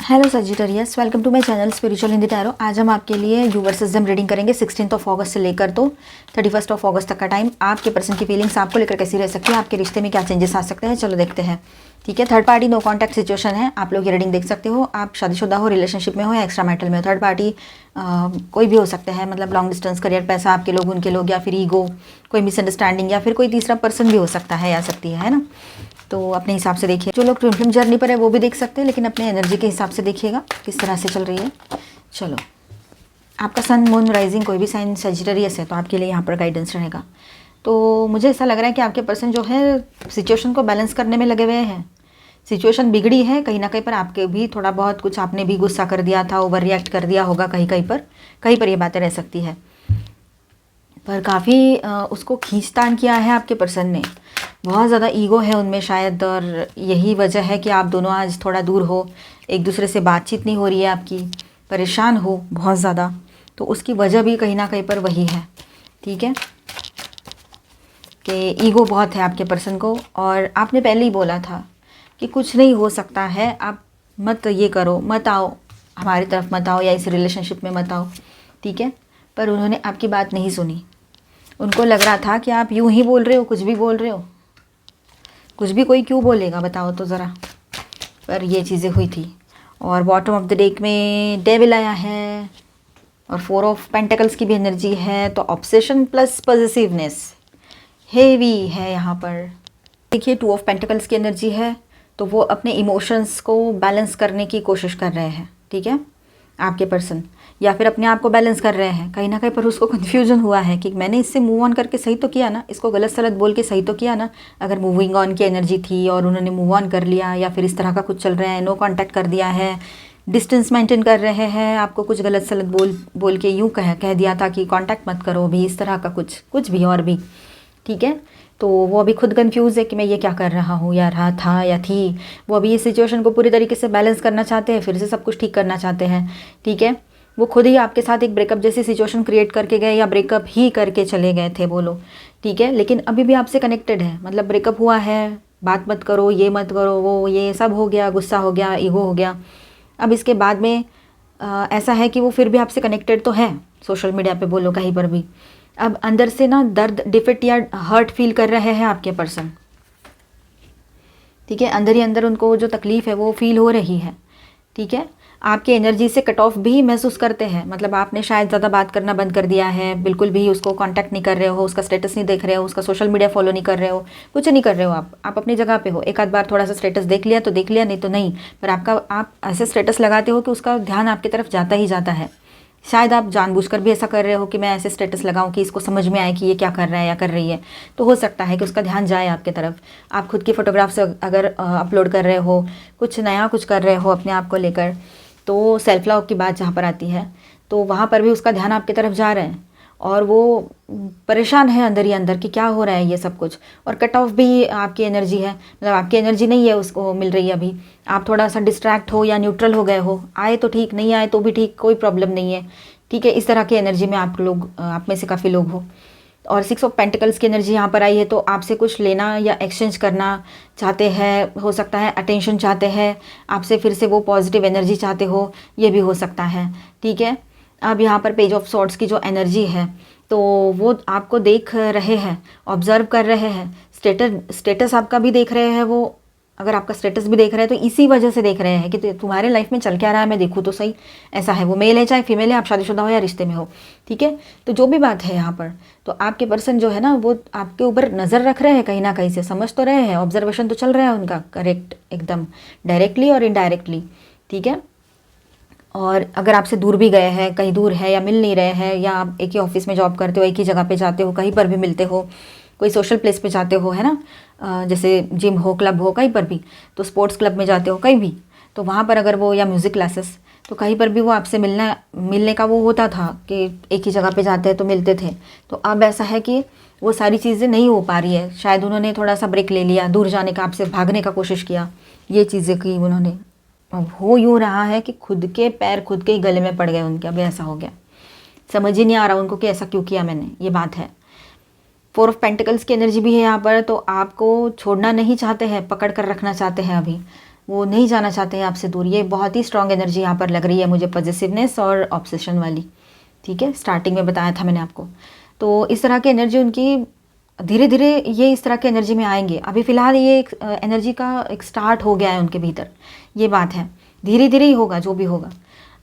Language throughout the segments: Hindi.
Hello Sagittarius, welcome to my channel spiritual Hindi tarot. आज हम आपके लिए यू वर्सेस देम रीडिंग करेंगे 16 अगस्त से लेकर तो 31 अगस्त तक का टाइम। आपके पर्सन की फीलिंग्स आपको लेकर कैसी रह सकती है, आपके रिश्ते में क्या चेंजेस आ सकते हैं, चलो देखते हैं। ठीक है, third party no contact situation है, आप लोग ये रीडिंग देख सकते हो। आप शादीशुदा हो, रिलेशनशिप में हो या एक्स्ट्रा मैरिटल में हो। थर्ड पार्टी कोई भी हो सकते हैं, मतलब लॉन्ग डिस्टेंस, करियर, पैसा, आपके लोग, उनके लोग, या फिर ईगो, कोई मिसअंडरस्टैंडिंग, या फिर कोई तीसरा पर्सन भी हो सकता है या सकती है ना। तो अपने हिसाब से देखिए। जो लोग ट्विन फ्लेम जर्नी पर है वो भी देख सकते हैं, लेकिन अपने एनर्जी के हिसाब से देखिएगा किस तरह से चल रही है। चलो, आपका सन, मून, राइजिंग कोई भी साइन सजिटेरियस है तो आपके लिए यहाँ पर गाइडेंस रहेगा। तो मुझे ऐसा लग रहा है कि आपके पर्सन जो है सिचुएशन को बैलेंस करने में लगे हुए हैं। सिचुएशन बिगड़ी है कहीं ना कहीं पर, आपके भी थोड़ा बहुत कुछ आपने भी गुस्सा कर दिया था, ओवर रिएक्ट कर दिया होगा कहीं पर ये बातें रह सकती है। पर काफ़ी उसको खींचतान किया है आपके पर्सन ने, बहुत ज़्यादा ईगो है उनमें शायद, और यही वजह है कि आप दोनों आज थोड़ा दूर हो, एक दूसरे से बातचीत नहीं हो रही है आपकी, परेशान हो बहुत ज़्यादा। तो उसकी वजह भी कहीं ना कहीं पर वही है। ठीक है, कि ईगो बहुत है आपके पर्सन को, और आपने पहले ही बोला था कि कुछ नहीं हो सकता है, आप मत ये करो, मत आओ हमारी तरफ, मत आओ या इस रिलेशनशिप में मत आओ। ठीक है, पर उन्होंने आपकी बात नहीं सुनी। उनको लग रहा था कि आप यूं ही बोल रहे हो, कुछ भी बोल रहे हो, कुछ भी कोई क्यों बोलेगा बताओ तो ज़रा। पर ये चीज़ें हुई थी। और बॉटम ऑफ द डेक में डेविल आया है, और 4 ऑफ पेंटिकल्स की भी एनर्जी है। तो ऑब्सेशन प्लस पॉजिटिवनेस हेवी है यहाँ पर। देखिए, 2 ऑफ पेंटिकल्स की एनर्जी है, तो वो अपने इमोशंस को बैलेंस करने की कोशिश कर रहे हैं। ठीक है, आपके पर्सन, या फिर अपने आप को बैलेंस कर रहे हैं कहीं ना कहीं पर। उसको कन्फ्यूजन हुआ है कि मैंने इससे मूव ऑन करके सही तो किया ना, इसको गलत सलत बोल के सही तो किया ना। अगर मूविंग ऑन की एनर्जी थी और उन्होंने मूव ऑन कर लिया, या फिर इस तरह का कुछ चल रहा है, नो कांटेक्ट कर दिया है, डिस्टेंस मेंटेन कर रहे हैं, आपको कुछ गलत सलत बोल के यूँ कह दिया था कि कांटेक्ट मत करो भी, इस तरह का कुछ भी और भी। ठीक है, तो वो अभी खुद कंफ्यूज है कि मैं ये क्या कर रहा हूँ, या रहा था या थी। वो अभी इस सिचुएशन को पूरी तरीके से बैलेंस करना चाहते हैं, फिर से सब कुछ ठीक करना चाहते हैं। ठीक है, वो खुद ही आपके साथ एक ब्रेकअप जैसी सिचुएशन क्रिएट करके गए, या ब्रेकअप ही करके चले गए थे वो लोग। ठीक है, लेकिन अभी भी आपसे कनेक्टेड है, मतलब ब्रेकअप हुआ है, बात मत करो, ये मत करो, वो ये सब हो गया, गुस्सा हो गया, ईगो हो गया। अब इसके बाद में ऐसा है कि वो फिर भी आपसे कनेक्टेड तो है, सोशल मीडिया पे बोलो, कहीं पर भी। अब अंदर से ना दर्द, डिफिट या हर्ट फील कर रहे हैं आपके पर्सन। ठीक है, अंदर ही अंदर उनको जो तकलीफ़ है वो फील हो रही है। ठीक है, आपके एनर्जी से कट ऑफ भी महसूस करते हैं, मतलब आपने शायद ज़्यादा बात करना बंद कर दिया है, बिल्कुल भी उसको कांटेक्ट नहीं कर रहे हो, उसका स्टेटस नहीं देख रहे हो, उसका सोशल मीडिया फॉलो नहीं कर रहे हो, कुछ नहीं कर रहे हो। आप अपनी जगह पे हो। एक आध बार थोड़ा सा स्टेटस देख लिया तो देख लिया, नहीं तो नहीं। पर आप ऐसे स्टेटस लगाते हो कि उसका ध्यान आपकी तरफ जाता ही जाता है। शायद आप जानबूझकर भी ऐसा कर रहे हो कि मैं ऐसे स्टेटस लगाऊं कि इसको समझ में आए कि ये क्या कर रहा है या कर रही है। तो हो सकता है कि उसका ध्यान जाए आपके तरफ। आप खुद की फ़ोटोग्राफ्स अगर अपलोड कर रहे हो, कुछ नया कुछ कर रहे हो अपने आप को लेकर, तो सेल्फ लव की बात जहाँ पर आती है, तो वहाँ पर भी उसका ध्यान आपकी तरफ जा रहा है, और वो परेशान है अंदर ही अंदर कि क्या हो रहा है ये सब कुछ। और कट ऑफ भी आपकी एनर्जी है, मतलब आपकी एनर्जी नहीं है उसको मिल रही है अभी। आप थोड़ा सा डिस्ट्रैक्ट हो या न्यूट्रल हो गए हो, आए तो ठीक, नहीं आए तो भी ठीक, कोई प्रॉब्लम नहीं है। ठीक है, इस तरह की एनर्जी में आप में से काफ़ी लोग हो। और 6 ऑफ पेंटिकल्स की एनर्जी यहाँ पर आई है, तो आपसे कुछ लेना या एक्सचेंज करना चाहते हैं, हो सकता है अटेंशन चाहते हैं आपसे, फिर से वो पॉजिटिव एनर्जी चाहते हो, ये भी हो सकता है। ठीक है, अब यहाँ पर पेज ऑफ सॉर्ड्स की जो एनर्जी है, तो वो आपको देख रहे हैं, ऑब्जर्व कर रहे हैं, स्टेटस आपका भी देख रहे हैं वो। अगर आपका स्टेटस भी देख रहे हैं तो इसी वजह से देख रहे हैं कि तुम्हारे लाइफ में चल क्या रहा है, मैं देखूँ तो सही। ऐसा है, वो मेल है चाहे फीमेल है, आप शादीशुदा हो या रिश्ते में हो। ठीक है, तो जो भी बात है यहाँ पर, तो आपके पर्सन जो है ना वो आपके ऊपर नज़र रख रहे हैं, कहीं ना कहीं से समझ तो रहे हैं, ऑब्जर्वेशन तो चल रहा है उनका, करेक्ट, एकदम डायरेक्टली और इनडायरेक्टली। ठीक है, और अगर आपसे दूर भी गए हैं, कहीं दूर है या मिल नहीं रहे हैं, या आप एक ही ऑफिस में जॉब करते हो, एक ही जगह पे जाते हो, कहीं पर भी मिलते हो, कोई सोशल प्लेस पे जाते हो, है ना, जैसे जिम हो, क्लब हो, कहीं पर भी, तो स्पोर्ट्स क्लब में जाते हो कहीं भी, तो वहाँ पर अगर वो, या म्यूज़िक क्लासेस, तो कहीं पर भी वो आपसे मिलने का वो होता था कि एक ही जगह पे जाते हैं तो मिलते थे। तो अब ऐसा है कि वो सारी चीज़ें नहीं हो पा रही है, शायद उन्होंने थोड़ा सा ब्रेक ले लिया, दूर जाने का, आपसे भागने का कोशिश किया, ये चीज़ें की उन्होंने। अब हो यूँ रहा है कि खुद के पैर खुद के ही गले में पड़ गए उनके, अब ऐसा हो गया, समझ ही नहीं आ रहा उनको कि ऐसा क्यों किया मैंने, ये बात है। 4 ऑफ पेंटिकल्स की एनर्जी भी है यहाँ पर, तो आपको छोड़ना नहीं चाहते हैं, पकड़ कर रखना चाहते हैं अभी। वो नहीं जाना चाहते हैं आपसे दूर। ये बहुत ही स्ट्रॉन्ग एनर्जी यहाँ पर लग रही है मुझे, पॉजिटिवनेस और ऑब्सेशन वाली। ठीक है, स्टार्टिंग में बताया था मैंने आपको। तो इस तरह की एनर्जी उनकी धीरे धीरे ये इस तरह की एनर्जी में आएंगे। अभी फ़िलहाल ये एक एनर्जी का एक स्टार्ट हो गया है उनके भीतर, ये बात है। धीरे धीरे ही होगा जो भी होगा।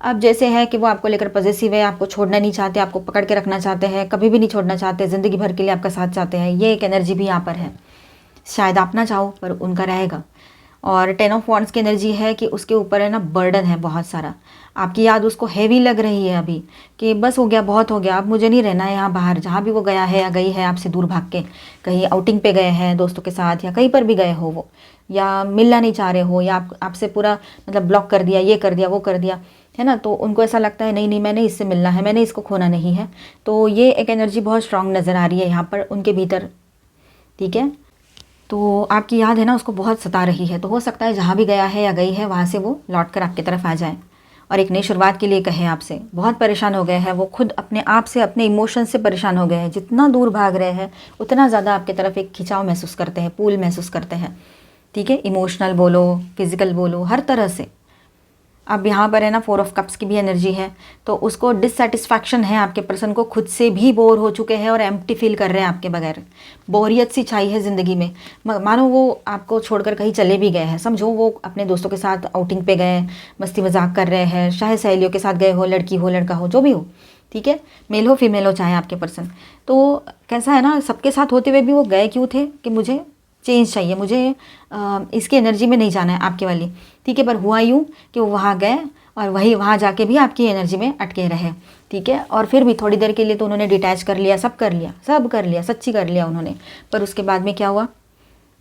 अब जैसे है कि वो आपको लेकर पॉजिटिव है, आपको छोड़ना नहीं चाहते, आपको पकड़ के रखना चाहते हैं, कभी भी नहीं छोड़ना चाहते, ज़िंदगी भर के लिए आपका साथ चाहते हैं। ये एक एनर्जी भी यहाँ पर है। शायद आप ना चाहो पर उनका रहेगा। और 10 ऑफ वॉन्ड्स की एनर्जी है कि उसके ऊपर है ना बर्डन है बहुत सारा। आपकी याद उसको हैवी लग रही है अभी, कि बस हो गया, बहुत हो गया, अब मुझे नहीं रहना है यहाँ बाहर। जहाँ भी वो गया है या गई है आपसे दूर भाग के, कहीं आउटिंग पे गए हैं दोस्तों के साथ या कहीं पर भी गए हो वो, या मिलना नहीं चाह रहे हो, या आपसे पूरा मतलब ब्लॉक कर दिया, ये कर दिया, वो कर दिया, है ना। तो उनको ऐसा लगता है नहीं नहीं मैंने इससे मिलना है, मैंने इसको खोना नहीं है। तो ये एक एनर्जी बहुत स्ट्रांग नज़र आ रही है यहाँ पर उनके भीतर। ठीक है, तो आपकी याद है ना उसको बहुत सता रही है। तो हो सकता है जहाँ भी गया है या गई है वहाँ से वो लौट कर आपकी तरफ आ जाए और एक नई शुरुआत के लिए कहे आपसे। बहुत परेशान हो गए हैं वो, खुद अपने आप से, अपने इमोशन से परेशान हो गए हैं। जितना दूर भाग रहे हैं उतना ज़्यादा आपकी तरफ एक खिंचाव महसूस करते हैं, पुल महसूस करते हैं। ठीक है, इमोशनल बोलो, फिजिकल बोलो, हर तरह से। अब यहाँ पर है ना 4 ऑफ कप्स की भी एनर्जी है। तो उसको डिससेटिस्फैक्शन है, आपके पर्सन को खुद से भी बोर हो चुके हैं और एम्प्टी फील कर रहे हैं आपके बगैर। बोरियत सी छाई है ज़िंदगी में। मानो वो आपको छोड़कर कहीं चले भी गए हैं। समझो वो अपने दोस्तों के साथ आउटिंग पे गए, मस्ती मजाक कर रहे हैं, चाहे सहेलियों के साथ गए हो, लड़की हो लड़का हो जो भी हो। ठीक है, मेल हो फीमेल हो चाहे आपके पर्सन। तो कैसा है ना, सबके साथ होते हुए भी वो गए क्यों थे कि मुझे चेंज चाहिए, मुझे इसकी एनर्जी में नहीं जाना है आपके वाली। ठीक है, पर हुआ यूँ कि वो वहाँ गए और वहाँ जाके भी आपकी एनर्जी में अटके रहे। ठीक है, और फिर भी थोड़ी देर के लिए तो उन्होंने डिटैच कर लिया, सब कर लिया, सब कर लिया, सच्ची कर लिया उन्होंने। पर उसके बाद में क्या हुआ,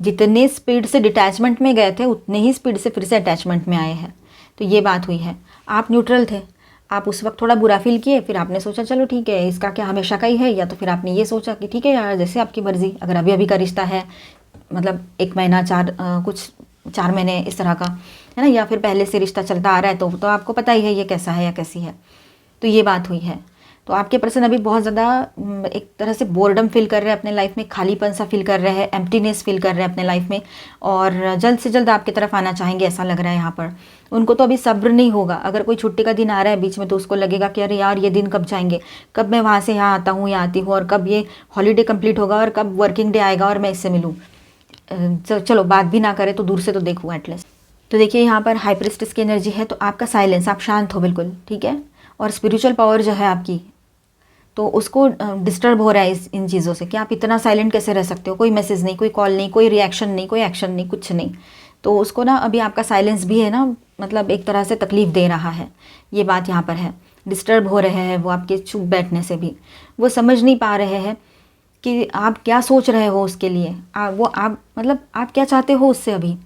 जितने स्पीड से डिटैचमेंट में गए थे उतने ही स्पीड से फिर से अटैचमेंट में आए हैं। तो ये बात हुई है। आप न्यूट्रल थे, आप उस वक्त थोड़ा बुरा फील किए, फिर आपने सोचा चलो ठीक है, इसका क्या हमेशा का ही है, या तो फिर आपने ये सोचा कि ठीक है यार जैसे आपकी मर्ज़ी। अगर अभी अभी का रिश्ता है, मतलब 1 महीना, 4 महीने इस तरह का है ना, या फिर पहले से रिश्ता चलता आ रहा है, तो आपको पता ही है ये कैसा है या कैसी है। तो ये बात हुई है। तो आपके पर्सन अभी बहुत ज़्यादा एक तरह से बोर्डम फील कर रहे हैं अपने लाइफ में, खालीपन सा फील कर रहे हैं, एम्प्टीनेस फील कर रहे हैं अपने लाइफ में, और जल्द से जल्द आपकी तरफ आना चाहेंगे ऐसा लग रहा है यहाँ पर। उनको तो अभी सब्र नहीं होगा। अगर कोई छुट्टी का दिन आ रहा है बीच में तो उसको लगेगा कि अरे यार ये दिन कब जाएंगे, कब मैं वहाँ से यहाँ आता हूँ या आती हूँ, और कब ये हॉलीडे कंप्लीट होगा, और कब वर्किंग डे आएगा और मैं इससे मिलूँ। चलो बात भी ना करे तो दूर से तो देखूँ एटलीस्ट। तो देखिए यहाँ पर हाई प्रीस्टेस की एनर्जी है। तो आपका साइलेंस, आप शांत हो बिल्कुल, ठीक है। और स्पिरिचुअल पावर जो है आपकी, तो उसको डिस्टर्ब हो रहा है इन चीज़ों से कि आप इतना साइलेंट कैसे रह सकते हो। कोई मैसेज नहीं, कोई कॉल नहीं, कोई रिएक्शन नहीं, कोई एक्शन नहीं, कुछ नहीं। तो उसको ना अभी आपका साइलेंस भी है ना, मतलब एक तरह से तकलीफ दे रहा है। ये बात यहाँ पर है। डिस्टर्ब हो रहे हैं वो आपके चुप बैठने से भी। वो समझ नहीं पा रहे हैं कि आप क्या सोच रहे हो उसके लिए। आप मतलब आप क्या चाहते हो उससे, अभी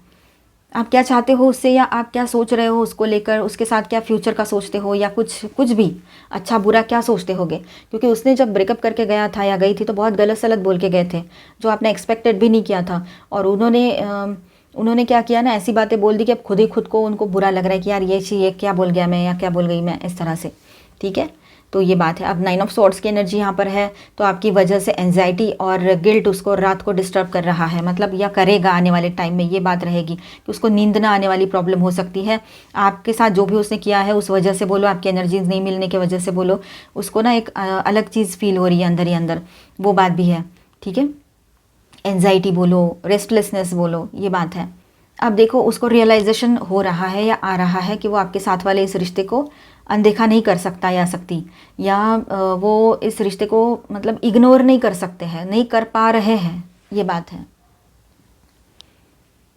आप क्या चाहते हो उससे, या आप क्या सोच रहे हो उसको लेकर, उसके साथ क्या फ्यूचर का सोचते हो, या कुछ भी अच्छा बुरा क्या सोचते होगे। क्योंकि उसने जब ब्रेकअप करके गया था या गई थी तो बहुत गलत सलत बोल के गए थे, जो आपने एक्सपेक्टेड भी नहीं किया था। और उन्होंने क्या किया ना, ऐसी बातें बोल दी कि अब खुद ही खुद को उनको बुरा लग रहा है कि यार ये क्या बोल गया मैं, या क्या बोल गई मैं, इस तरह से। ठीक है, तो ये बात है। अब 9 ऑफ स्वॉर्ड्स की एनर्जी यहाँ पर है। तो आपकी वजह से एंजाइटी और गिल्ट उसको रात को डिस्टर्ब कर रहा है, मतलब या करेगा आने वाले टाइम में। ये बात रहेगी कि उसको नींद ना आने वाली प्रॉब्लम हो सकती है। आपके साथ जो भी उसने किया है उस वजह से बोलो, आपकी एनर्जीज नहीं मिलने की वजह से बोलो, उसको ना एक अलग चीज़ फील हो रही है अंदर ही अंदर, वो बात भी है। ठीक है, एंजाइटी बोलो, रेस्टलेसनेस बोलो, ये बात है। अब देखो उसको रियलाइजेशन हो रहा है या आ रहा है कि वो आपके साथ वाले इस रिश्ते को अनदेखा नहीं कर सकता या सकती, या वो इस रिश्ते को मतलब इग्नोर नहीं कर सकते हैं, नहीं कर पा रहे हैं। ये बात है,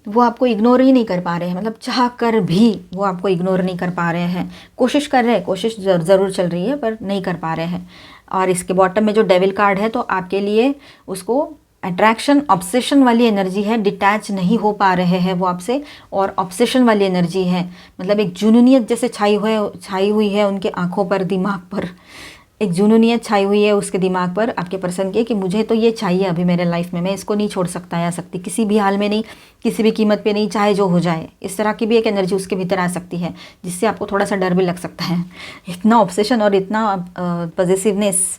वो आपको इग्नोर ही नहीं कर पा रहे हैं, मतलब चाह कर भी वो आपको इग्नोर नहीं कर पा रहे हैं। कोशिश कर रहे हैं, कोशिश ज़रूर चल रही है, पर नहीं कर पा रहे हैं। और इसके बॉटम में जो डेविल कार्ड है, तो आपके लिए उसको अट्रैक्शन, ऑब्सेशन वाली एनर्जी है। डिटैच नहीं हो पा रहे हैं वो आपसे, और ऑब्सेशन वाली एनर्जी है, मतलब एक जुनूनियत जैसे छाई हुई है उनके आंखों पर, दिमाग पर। एक जुनूनियत छाई हुई है उसके दिमाग पर, आपके पर्सन के, कि मुझे तो ये चाहिए अभी मेरे लाइफ में, मैं इसको नहीं छोड़ सकता या सकती, किसी भी हाल में नहीं, किसी भी कीमत पे नहीं, चाहे जो हो जाए। इस तरह की भी एक एनर्जी उसके भीतर आ सकती है, जिससे आपको थोड़ा सा डर भी लग सकता है। इतना ऑब्सेशन और इतना पॉजिटिवनेस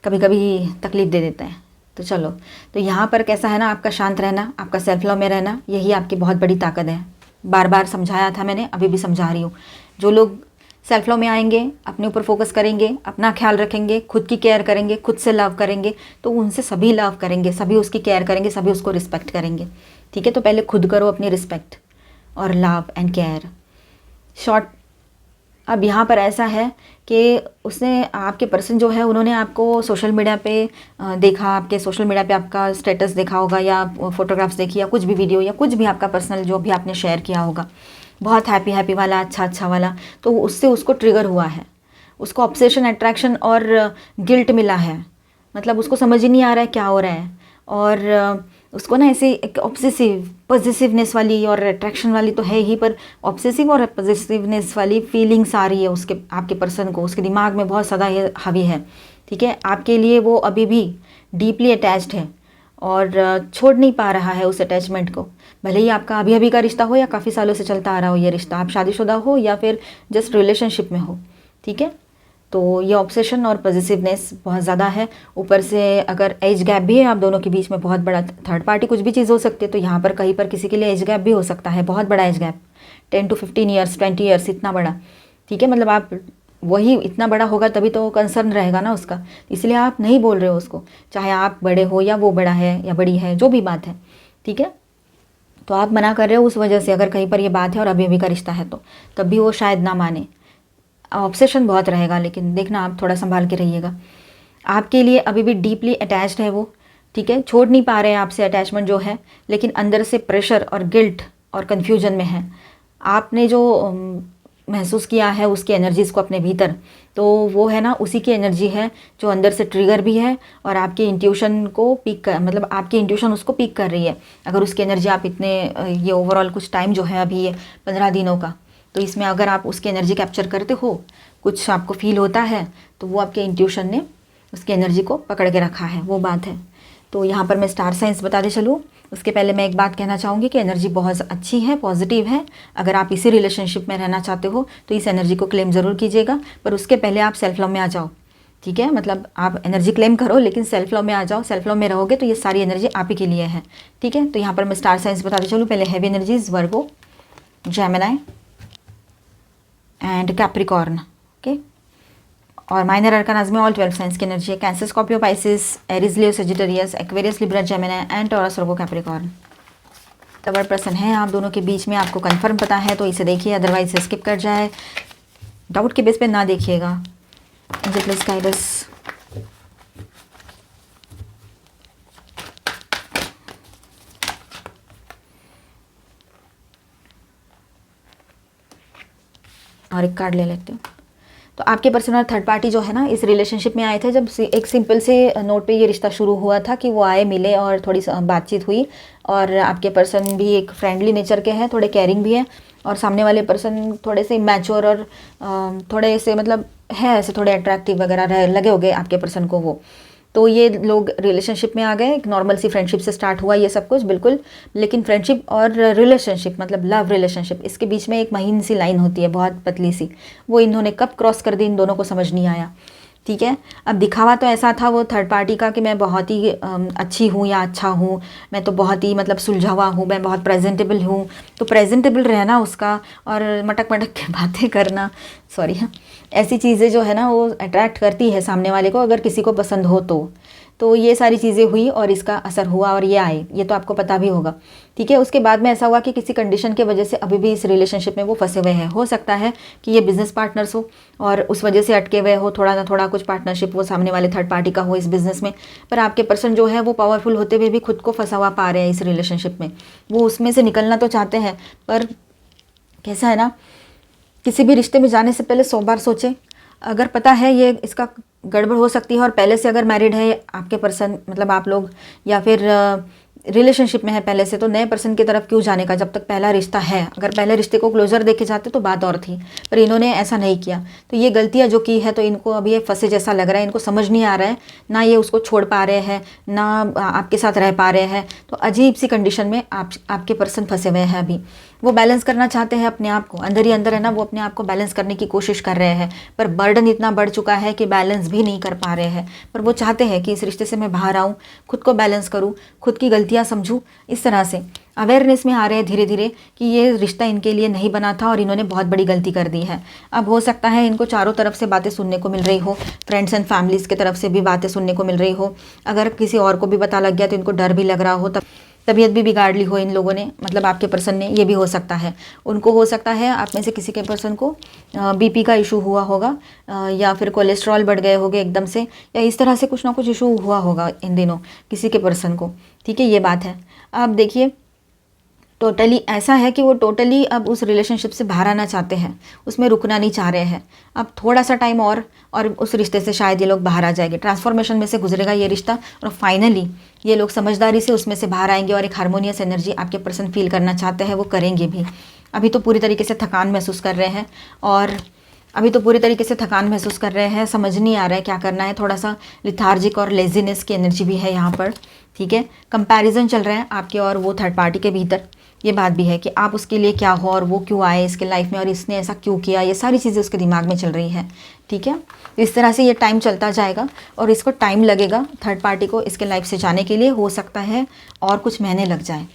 कभी कभी तकलीफ दे देता है। तो चलो, तो यहाँ पर कैसा है ना, आपका शांत रहना, आपका सेल्फ लव में रहना, यही आपकी बहुत बड़ी ताकत है। बार बार समझाया था मैंने, अभी भी समझा रही हूँ। जो लोग सेल्फ लव में आएंगे, अपने ऊपर फोकस करेंगे, अपना ख्याल रखेंगे, खुद की केयर करेंगे, खुद से लव करेंगे, तो उनसे सभी लव करेंगे, सभी उसकी केयर करेंगे, सभी उसको रिस्पेक्ट करेंगे। ठीक है, तो पहले खुद करो अपनी रिस्पेक्ट और लव एंड केयर। शॉर्ट अब यहाँ पर ऐसा है कि उसने आपके पर्सन जो है उन्होंने आपको सोशल मीडिया पे देखा, आपके सोशल मीडिया पे आपका स्टेटस देखा होगा या फोटोग्राफ्स देखी या कुछ भी वीडियो या कुछ भी आपका पर्सनल जो भी आपने शेयर किया होगा, बहुत हैप्पी हैप्पी वाला, अच्छा अच्छा वाला, तो उससे उसको ट्रिगर हुआ है, उसको ऑब्सेशन, अट्रैक्शन और गिल्ट मिला है। मतलब उसको समझ ही नहीं आ रहा है क्या हो रहा है, और उसको ना ऐसे एक ऑब्सेसिव पॉजिटिवनेस वाली और अट्रैक्शन वाली तो है ही, पर ऑब्सेसिव और पॉजिटिवनेस वाली फीलिंग्स आ रही है उसके, आपके पर्सन को, उसके दिमाग में बहुत ज़्यादा ये हावी है। ठीक है, आपके लिए वो अभी भी डीपली अटैच्ड है और छोड़ नहीं पा रहा है उस अटैचमेंट को। भले ही आपका अभी अभी का रिश्ता हो या काफ़ी सालों से चलता आ रहा हो ये रिश्ता, आप शादीशुदा हो या फिर जस्ट रिलेशनशिप में हो। ठीक है, तो ये ऑब्सेशन और पॉजिटिवनेस बहुत ज़्यादा है। ऊपर से अगर एज गैप भी है आप दोनों के बीच में, बहुत बड़ा, थर्ड पार्टी कुछ भी चीज़ हो सकती है, तो यहाँ पर कहीं पर किसी के लिए एज गैप भी हो सकता है, बहुत बड़ा age gap, 10 to 15 years, 20 years, इतना बड़ा। ठीक है, मतलब आप वही इतना बड़ा होगा तभी तो कंसर्न रहेगा ना उसका, इसलिए आप नहीं बोल रहे हो उसको, चाहे आप बड़े हो या वो बड़ा है या बड़ी है, जो भी बात है। ठीक है, तो आप मना कर रहे हो उस वजह से, अगर कहीं पर ये बात है और अभी अभी का रिश्ता है तो तब भी वो शायद ना माने। ऑब्सेशन बहुत रहेगा, लेकिन देखना आप थोड़ा संभाल के रहिएगा। आपके लिए अभी भी डीपली अटैच्ड है वो। ठीक है, छोड़ नहीं पा रहे हैं आपसे अटैचमेंट जो है, लेकिन अंदर से प्रेशर और गिल्ट और कन्फ्यूजन में है। आपने जो महसूस किया है उसकी एनर्जीज़ को अपने भीतर, तो वो है ना उसी की एनर्जी है जो अंदर से ट्रिगर भी है और आपकी इंट्यूशन को पीक कर, मतलब आपकी इंट्यूशन उसको पीक कर रही है। अगर उसकी एनर्जी आप इतने ये ओवरऑल कुछ टाइम जो है अभी ये 15 दिनों का, तो इसमें अगर आप उसकी एनर्जी कैप्चर करते हो, कुछ आपको फील होता है, तो वो आपके इंट्यूशन ने उसकी एनर्जी को पकड़ के रखा है, वो बात है। तो यहाँ पर मैं स्टार साइंस बताते चलूँ, उसके पहले मैं एक बात कहना चाहूँगी कि एनर्जी बहुत अच्छी है, पॉजिटिव है। अगर आप इसी रिलेशनशिप में रहना चाहते हो तो इस एनर्जी को क्लेम ज़रूर कीजिएगा, पर उसके पहले आप सेल्फ लव में आ जाओ। ठीक है, मतलब आप एनर्जी क्लेम करो लेकिन सेल्फ लव में आ जाओ। सेल्फ लव में रहोगे तो ये सारी एनर्जी आप ही के लिए है। ठीक है, तो यहाँ पर मैं स्टार साइंस बताते चलूँ। पहले heavy energies Virgo, Gemini and Capricorn. Okay, और माइनर अरकानाज में ऑल 12 साइंस की एनर्जी है। Cancer, Scorpio, Pisces, Aries, Leo, Sagittarius, Aquarius, Libra, Gemini and taurus, Virgo, Capricorn. तब पर्सन है आप दोनों के बीच में, आपको कंफर्म पता है तो इसे देखिए, अदरवाइज इसे स्किप कर जाए। डाउट के बेस पे ना देखिएगा। मुझे प्लीज गाइडस। और एक कार्ड ले लेती हूँ। तो आपके पर्सन और थर्ड पार्टी जो है ना इस रिलेशनशिप में आए थे जब एक सिंपल से नोट पे ये रिश्ता शुरू हुआ था कि वो आए, मिले और थोड़ी बातचीत हुई। और आपके पर्सन भी एक फ्रेंडली नेचर के हैं, थोड़े केयरिंग भी हैं, और सामने वाले पर्सन थोड़े से मैच्योर और थोड़े से मतलब है ऐसे थोड़े अट्रैक्टिव वगैरह लगे हो गए आपके पर्सन को वो। तो ये लोग रिलेशनशिप में आ गए, एक नॉर्मल सी फ्रेंडशिप से स्टार्ट हुआ ये सब कुछ बिल्कुल। लेकिन फ्रेंडशिप और रिलेशनशिप मतलब लव रिलेशनशिप, इसके बीच में एक महीन सी लाइन होती है, बहुत पतली सी, वो इन्होंने कब क्रॉस कर दी इन दोनों को समझ नहीं आया। ठीक है, अब दिखावा तो ऐसा था वो थर्ड पार्टी का कि मैं बहुत ही अच्छी हूँ या अच्छा हूँ, मैं तो बहुत ही मतलब सुलझा हुआ हूँ, मैं बहुत प्रेजेंटेबल हूँ। तो प्रेजेंटेबल रहना उसका और मटक मटक के बातें करना, सॉरी हाँ, ऐसी चीज़ें जो है ना वो अट्रैक्ट करती है सामने वाले को, अगर किसी को पसंद हो तो ये सारी चीज़ें हुई और इसका असर हुआ और ये आए, ये तो आपको पता भी होगा। ठीक है, उसके बाद में ऐसा हुआ कि किसी कंडीशन की वजह से अभी भी इस रिलेशनशिप में वो फंसे हुए हैं। हो सकता है कि ये बिजनेस पार्टनर्स हो और उस वजह से अटके हुए हो, थोड़ा ना थोड़ा कुछ पार्टनरशिप वो सामने वाले थर्ड पार्टी का हो इस बिज़नेस में। पर आपके पर्सन जो है वो पावरफुल होते हुए भी खुद को फंसा हुआ पा रहे हैं इस रिलेशनशिप में। वो उसमें से निकलना तो चाहते हैं, पर कैसा है ना, किसी भी रिश्ते में जाने से पहले 100 बार सोचें। अगर पता है ये इसका गड़बड़ हो सकती है और पहले से अगर मैरिड है आपके पर्सन, मतलब आप लोग, या फिर रिलेशनशिप में है पहले से, तो नए पर्सन की तरफ क्यों जाने का जब तक पहला रिश्ता है। अगर पहले रिश्ते को क्लोजर देखे जाते तो बात और थी, पर इन्होंने ऐसा नहीं किया। तो ये गलतियाँ जो की है तो इनको अभी ये फंसे जैसा लग रहा है, इनको समझ नहीं आ रहा है, ना ये उसको छोड़ पा रहे हैं ना आपके साथ रह पा रहे हैं। तो अजीब सी कंडीशन में आपके पर्सन फंसे हुए हैं अभी। वो बैलेंस करना चाहते हैं अपने आप को, अंदर ही अंदर है ना, वो अपने आप को बैलेंस करने की कोशिश कर रहे हैं, पर बर्डन इतना बढ़ चुका है कि बैलेंस भी नहीं कर पा रहे हैं। पर वो चाहते हैं कि इस रिश्ते से मैं बाहर आऊँ, खुद को बैलेंस करूँ, खुद की गलतियाँ समझूँ, इस तरह से। अवेयरनेस में आ रहे हैं धीरे धीरे कि ये रिश्ता इनके लिए नहीं बना था और इन्होंने बहुत बड़ी गलती कर दी है। अब हो सकता है इनको चारों तरफ से बातें सुनने को मिल रही हो, फ्रेंड्स एंड फैमिलीज़ की तरफ से भी बातें सुनने को मिल रही हो। अगर किसी और को भी पता लग गया तो इनको डर भी लग रहा हो, तब तबीयत भी बिगाड़ ली हो इन लोगों ने, मतलब आपके पर्सन ने, ये भी हो सकता है। उनको हो सकता है आप में से किसी के पर्सन को बीपी का इशू हुआ होगा, या फिर कोलेस्ट्रॉल बढ़ गए होंगे एकदम से, या इस तरह से कुछ ना कुछ इशू हुआ होगा इन दिनों किसी के पर्सन को। ठीक है, ये बात है। अब देखिए टोटली ऐसा है कि वो टोटली अब उस रिलेशनशिप से बाहर आना चाहते हैं, उसमें रुकना नहीं चाह रहे हैं। अब थोड़ा सा टाइम और उस रिश्ते से शायद ये लोग बाहर आ जाएंगे, ट्रांसफॉर्मेशन में से गुजरेगा ये रिश्ता, और फाइनली ये लोग समझदारी से उसमें से बाहर आएंगे और एक हार्मोनियस एनर्जी आपके पर्सन फील करना चाहते हैं वो करेंगे भी। अभी तो पूरी तरीके से थकान महसूस कर रहे हैं, और समझ नहीं आ रहा है क्या करना है, थोड़ा सा लिथार्जिक और लेजीनेस की एनर्जी भी है यहाँ पर। ठीक है, कंपैरिजन चल रहा है आपके और वो थर्ड पार्टी के भीतर। ये बात भी है कि आप उसके लिए क्या हो और वो क्यों आए इसके लाइफ में और इसने ऐसा क्यों किया, ये सारी चीज़ें उसके दिमाग में चल रही है। ठीक है, इस तरह से ये टाइम चलता जाएगा और इसको टाइम लगेगा थर्ड पार्टी को इसके लाइफ से जाने के लिए। हो सकता है और कुछ महीने लग जाए,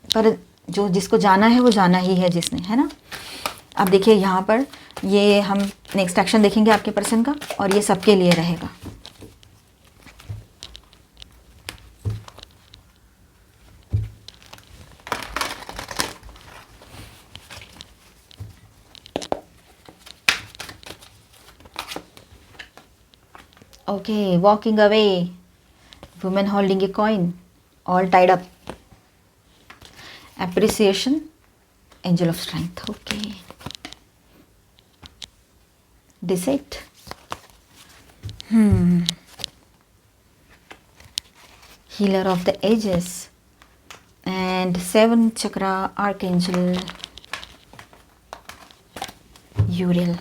पर जो जिसको जाना है वो जाना ही है जिसने, है ना। अब देखिए यहाँ पर ये हम नेक्स्ट एक्शन देखेंगे आपके पर्सन का, और ये सबके लिए रहेगा। Okay, walking away, woman holding a coin, all tied up. Appreciation, angel of strength. Okay. Deceit. Healer of the ages. And 7 chakra archangel Uriel.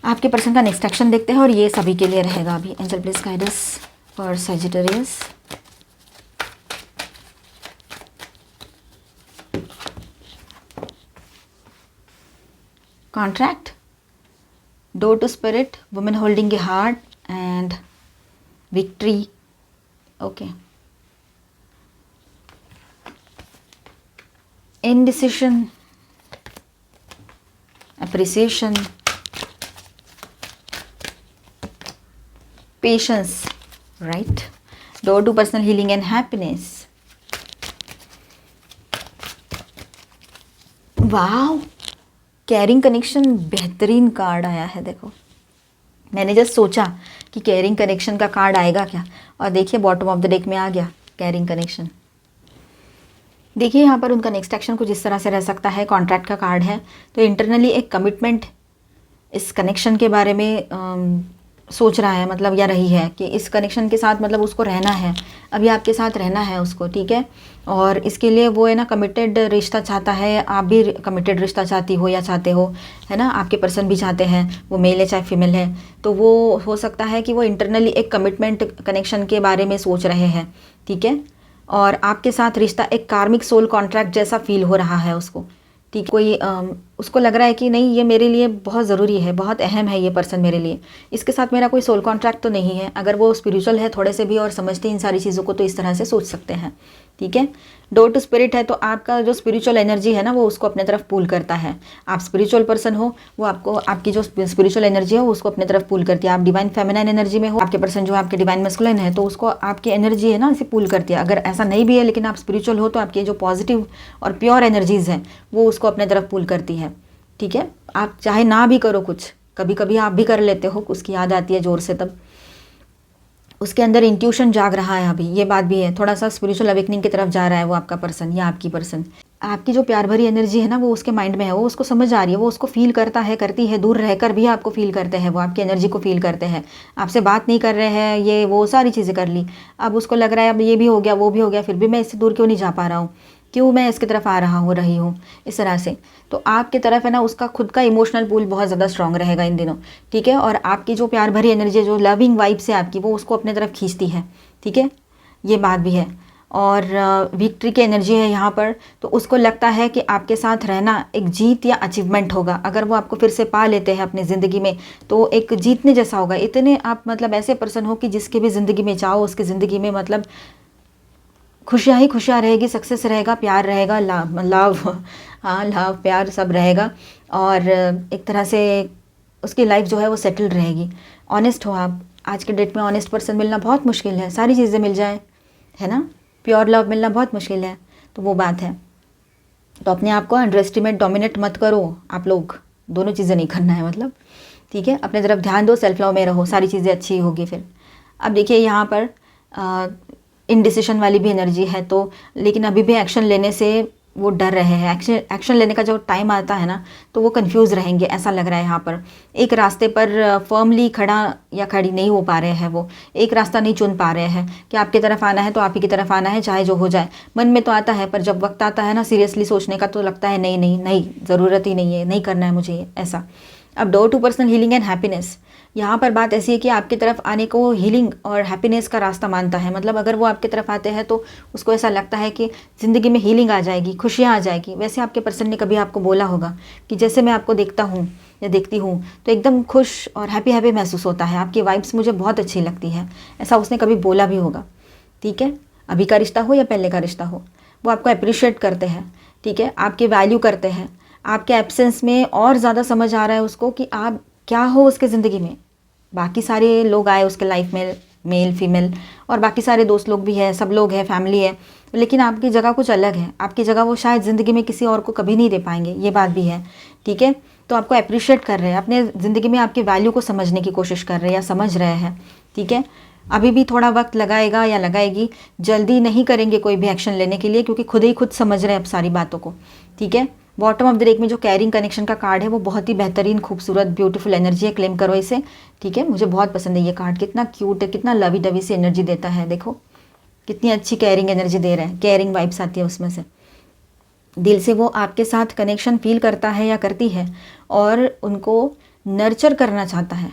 आपके पर्सन का नेक्स्ट एक्शन देखते हैं और ये सभी के लिए रहेगा अभी। Angel please guide us for Sagittarius. Contract, door to spirit, women holding a heart and victory. Okay, indecision, appreciation, patience, right? Door to personal healing and happiness. Wow, caring connection बेहतरीन कार्ड आया है। देखो मैंने जस्ट सोचा कि कैरिंग कनेक्शन का कार्ड आएगा क्या, और देखिए बॉटम ऑफ द डेक में आ गया कैरिंग कनेक्शन। देखिए यहाँ पर उनका नेक्स्ट एक्शन कुछ इस तरह से रह सकता है। कॉन्ट्रैक्ट का कार्ड है, तो इंटरनली एक कमिटमेंट इस कनेक्शन के बारे में सोच रहा है, मतलब या रही है कि इस कनेक्शन के साथ मतलब उसको रहना है, अभी आपके साथ रहना है उसको। ठीक है, और इसके लिए वो है ना कमिटेड रिश्ता चाहता है, आप भी कमिटेड रिश्ता चाहती हो या चाहते हो, है ना। आपके पर्सन भी चाहते हैं, वो मेल है चाहे फीमेल है, तो वो हो सकता है कि वो इंटरनली एक कमिटमेंट कनेक्शन के बारे में सोच रहे हैं। ठीक है, और आपके साथ रिश्ता एक कार्मिक सोल कॉन्ट्रैक्ट जैसा फील हो रहा है उसको। ठीक, कोई उसको लग रहा है कि नहीं ये मेरे लिए बहुत ज़रूरी है, बहुत अहम है ये पर्सन मेरे लिए, इसके साथ मेरा कोई सोल कॉन्ट्रैक्ट तो नहीं है। अगर वो स्पिरिचुअल है थोड़े से भी और समझते हैं इन सारी चीज़ों को, तो इस तरह से सोच सकते हैं। ठीक है, डोर टू स्पिरिट है, तो आपका जो स्पिरिचुअल एनर्जी है ना वो उसको अपने तरफ पुल करता है। आप स्पिरिचुअल पर्सन हो, वो आपको आपकी जो स्पिरिचुअल एनर्जी है वो उसको अपने तरफ पुल करती है। आप डिवाइन फेमिनाइन एनर्जी में हो, आपके पर्सन जो आपके डिवाइन मस्कुलिन है, तो उसको आपकी एनर्जी है ना इसे पुल करती है। अगर ऐसा नहीं भी है लेकिन आप स्पिरिचुअल हो, तो आपकी जो पॉजिटिव और प्योर एनर्जीज हैं वो उसको अपने तरफ पुल करती है। ठीक है, आप चाहे ना भी करो कुछ, कभी कभी आप भी कर लेते हो, उसकी याद आती है जोर से, तब उसके अंदर इंट्यूशन जाग रहा है अभी, ये बात भी है। थोड़ा सा स्पिरिचुअल अवेकनिंग की तरफ जा रहा है वो आपका पर्सन या आपकी पर्सन। आपकी जो प्यार भरी एनर्जी है ना वो उसके माइंड में है, वो उसको समझ आ रही है, वो उसको फील करता है, करती है, दूर रहकर भी आपको फील करते हैं, वो आपकी एनर्जी को फील करते हैं। आपसे बात नहीं कर रहे हैं, ये वो सारी चीज़ें कर ली, अब उसको लग रहा है अब ये भी हो गया वो भी हो गया, फिर भी मैं इससे दूर क्यों नहीं जा पा रहा हूँ, क्यों मैं इसकी तरफ आ रहा हूँ रही हूँ, इस तरह से। तो आपकी तरफ है ना उसका खुद का इमोशनल पूल बहुत ज़्यादा स्ट्रांग रहेगा इन दिनों। ठीक है, और आपकी जो प्यार भरी एनर्जी, जो लविंग वाइब से आपकी, वो उसको अपने तरफ खींचती है। ठीक है, ये बात भी है। और विक्ट्री की एनर्जी है यहाँ पर, तो उसको लगता है कि आपके साथ रहना एक जीत या अचीवमेंट होगा। अगर वो आपको फिर से पा लेते हैं अपनी ज़िंदगी में तो एक जीतने जैसा होगा। इतने आप मतलब ऐसे पर्सन हो कि जिसके भी ज़िंदगी में जाओ उसकी ज़िंदगी में मतलब खुशियाँ ही खुशियाँ रहेगी, सक्सेस रहेगा, प्यार रहेगा, लव हाँ लव प्यार सब रहेगा। और एक तरह से उसकी लाइफ जो है वो सेटल्ड रहेगी। ऑनेस्ट हो आप, आज के डेट में ऑनेस्ट पर्सन मिलना बहुत मुश्किल है, सारी चीज़ें मिल जाए है ना, प्योर लव मिलना बहुत मुश्किल है, तो वो बात है। तो अपने आप को अंडर एस्टिमेट डोमिनेट मत करो आप लोग, दोनों चीज़ें नहीं करना है मतलब, ठीक है। अपने तरफ ध्यान दो, सेल्फ लव में रहो, सारी चीज़ें अच्छी होगी फिर। अब देखिए यहाँ पर इनडिसिशन वाली भी एनर्जी है, तो लेकिन अभी भी एक्शन लेने से वो डर रहे हैं। एक्शन लेने का जो टाइम आता है ना, तो वो कंफ्यूज रहेंगे, ऐसा लग रहा है यहाँ पर। एक रास्ते पर फर्मली खड़ा या खड़ी नहीं हो पा रहे हैं, वो एक रास्ता नहीं चुन पा रहे हैं कि आपकी तरफ आना है तो आप ही की तरफ आना है, चाहे जो हो जाए। मन में तो आता है, पर जब वक्त आता है ना सीरियसली सोचने का, तो लगता है नहीं नहीं नहीं, ज़रूरत ही नहीं है, नहीं करना है मुझे ऐसा। अब door to personal healing and happiness, यहाँ पर बात ऐसी है कि आपकी तरफ आने को हीलिंग और हैप्पीनेस का रास्ता मानता है। मतलब अगर वो आपकी तरफ आते हैं तो उसको ऐसा लगता है कि ज़िंदगी में हीलिंग आ जाएगी, खुशियाँ आ जाएगी। वैसे आपके पर्सन ने कभी आपको बोला होगा कि जैसे मैं आपको देखता हूँ या देखती हूँ तो एकदम खुश और हैप्पी हैप्पी महसूस होता है, आपकी वाइब्स मुझे बहुत अच्छी लगती है, ऐसा उसने कभी बोला भी होगा, ठीक है। अभी का रिश्ता हो या पहले का रिश्ता हो, वो आपको अप्रिशिएट करते हैं, ठीक है, आपकी वैल्यू करते हैं। आपके एब्सेंस में और ज़्यादा समझ आ रहा है उसको कि आप क्या हो उसके ज़िंदगी में। बाकी सारे लोग आए उसके लाइफ में, मेल फीमेल और बाकी सारे दोस्त लोग भी हैं, सब लोग हैं, फैमिली है, लेकिन आपकी जगह कुछ अलग है। आपकी जगह वो शायद ज़िंदगी में किसी और को कभी नहीं दे पाएंगे, ये बात भी है, ठीक है। तो आपको अप्रिशिएट कर रहे हैं, अपने ज़िंदगी में आपकी वैल्यू को समझने की कोशिश कर रहे हैं या समझ रहे हैं, ठीक है। अभी भी थोड़ा वक्त लगाएगा या लगाएगी, जल्दी नहीं करेंगे कोई भी एक्शन लेने के लिए, क्योंकि खुद ही खुद समझ रहे हैं अब सारी बातों को, ठीक है। बॉटम ऑफ द डेक में जो कैरिंग कनेक्शन का कार्ड है वो बहुत ही बेहतरीन, खूबसूरत, ब्यूटीफुल एनर्जी है, क्लेम करो इसे, ठीक है। मुझे बहुत पसंद है ये कार्ड, कितना क्यूट है, कितना लवी डवी सी एनर्जी देता है, देखो कितनी अच्छी कैरिंग एनर्जी दे रहा है, कैरिंग वाइब्स आती है उसमें से। दिल से वो आपके साथ कनेक्शन फील करता है या करती है और उनको नर्चर करना चाहता है।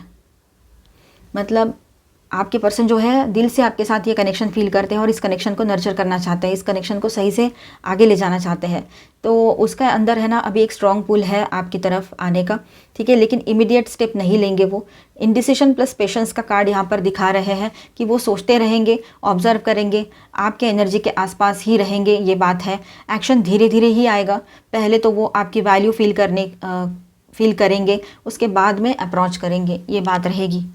मतलब आपके पर्सन जो है दिल से आपके साथ ये कनेक्शन फील करते हैं और इस कनेक्शन को नर्चर करना चाहते हैं, इस कनेक्शन को सही से आगे ले जाना चाहते हैं। तो उसका अंदर है ना अभी एक स्ट्रॉन्ग पुल है आपकी तरफ आने का, ठीक है, लेकिन इमीडिएट स्टेप नहीं लेंगे वो। इंडिसिशन प्लस पेशेंस का कार्ड यहाँ पर दिखा रहे हैं कि वो सोचते रहेंगे, ऑब्जर्व करेंगे, आपके एनर्जी के आसपास ही रहेंगे, ये बात है। एक्शन धीरे धीरे ही आएगा, पहले तो वो आपकी वैल्यू फील करेंगे, उसके बाद में अप्रोच करेंगे, ये बात रहेगी,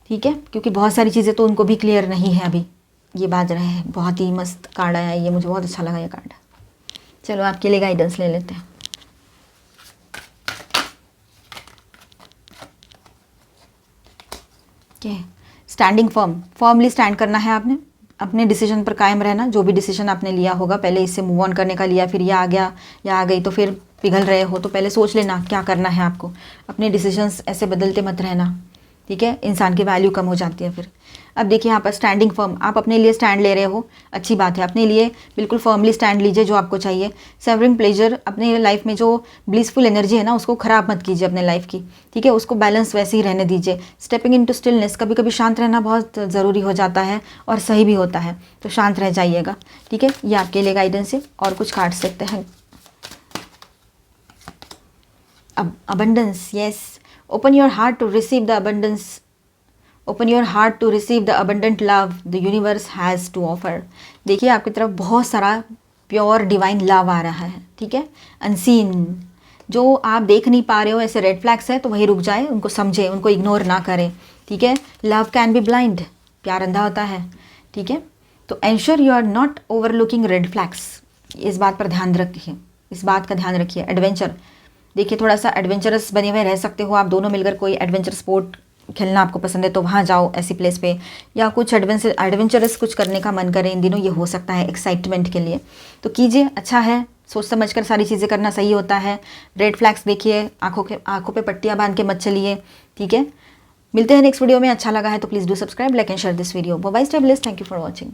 ठीक है। क्योंकि बहुत सारी चीज़ें तो उनको भी क्लियर नहीं है अभी, ये बात रहे हैं। बहुत ही मस्त कार्ड आया ये, मुझे बहुत अच्छा लगा ये कार्ड। चलो आपके लिए गाइडेंस ले लेते हैं। क्या स्टैंडिंग फर्मली स्टैंड करना है आपने, अपने डिसीजन पर कायम रहना। जो भी डिसीजन आपने लिया होगा, पहले इससे मूव ऑन करने का लिया, फिर ये आ गया या आ गई तो फिर पिघल रहे हो, तो पहले सोच लेना क्या करना है आपको। अपने डिसीजंस ऐसे बदलते मत रहना, ठीक है, इंसान की वैल्यू कम हो जाती है फिर। अब देखिए यहाँ पर स्टैंडिंग फर्म, आप अपने लिए स्टैंड ले रहे हो, अच्छी बात है, अपने लिए बिल्कुल फर्मली स्टैंड लीजिए जो आपको चाहिए। सेवरिंग प्लेजर, अपने लाइफ में जो ब्लिसफुल एनर्जी है ना उसको ख़राब मत कीजिए अपने लाइफ की, ठीक है, उसको बैलेंस वैसे ही रहने दीजिए। स्टेपिंग इनटू स्टिलनेस, कभी कभी शांत रहना बहुत ज़रूरी हो जाता है और सही भी होता है, तो शांत रह जाइएगा, ठीक है। ये आपके लिए गाइडेंस है। और कुछ कार्ड्स देखते हैं। अब abundance, yes, open your heart to receive the abundance, open your heart to receive the abundant love the universe has to offer। देखिए आपकी तरफ बहुत सारा प्योर डिवाइन लव आ रहा है, ठीक है, अनसीन, जो आप देख नहीं पा रहे हो, ऐसे रेड फ्लैग्स है तो वहीं रुक जाए, उनको समझे, उनको इग्नोर ना करें, ठीक है। लव कैन बी ब्लाइंड, प्यार अंधा होता है, ठीक है। तो ensure you are not overlooking red flags, इस बात पर ध्यान रखिए, इस बात का ध्यान रखिए। एडवेंचर, देखिए थोड़ा सा एडवेंचरस बने हुए रह सकते हो आप दोनों मिलकर, कोई एडवेंचर स्पोर्ट खेलना आपको पसंद है तो वहाँ जाओ ऐसी प्लेस पे, या कुछ एडवेंचरस कुछ करने का मन करे इन दिनों, ये हो सकता है एक्साइटमेंट के लिए, तो कीजिए, अच्छा है, सोच समझ कर सारी चीज़ें करना सही होता है। रेड फ्लैग्स देखिए, आंखों पे पट्टियाँ बांध के मत चलिए, ठीक है। मिलते हैं नेक्स्ट वीडियो में। अच्छा लगा है तो please do subscribe, like and share this video. Bye bye, stay blessed, thank you for watching.